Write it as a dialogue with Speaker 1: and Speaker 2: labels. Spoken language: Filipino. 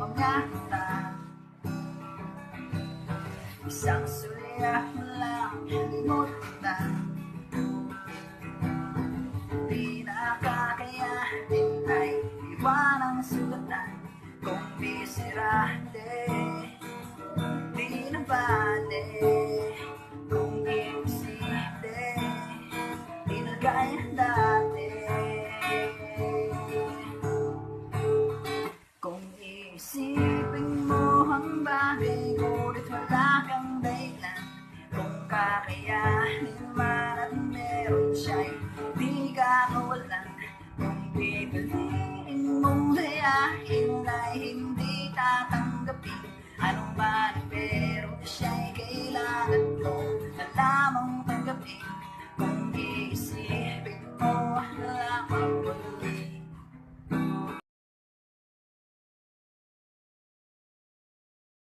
Speaker 1: mga kita. Isang sulyap mo lang, limot kita. Di nakakayanin ay iwan ang sugatan. Kung di sirate, di na bale. Kung imposible, di na gaya dati. Kung isipin mo ang bagay, ngunit wala kang dahilan. Kung kakayanin man at meron siya'y di ka kawalan. Kung pipiliin mong hayain ay hindi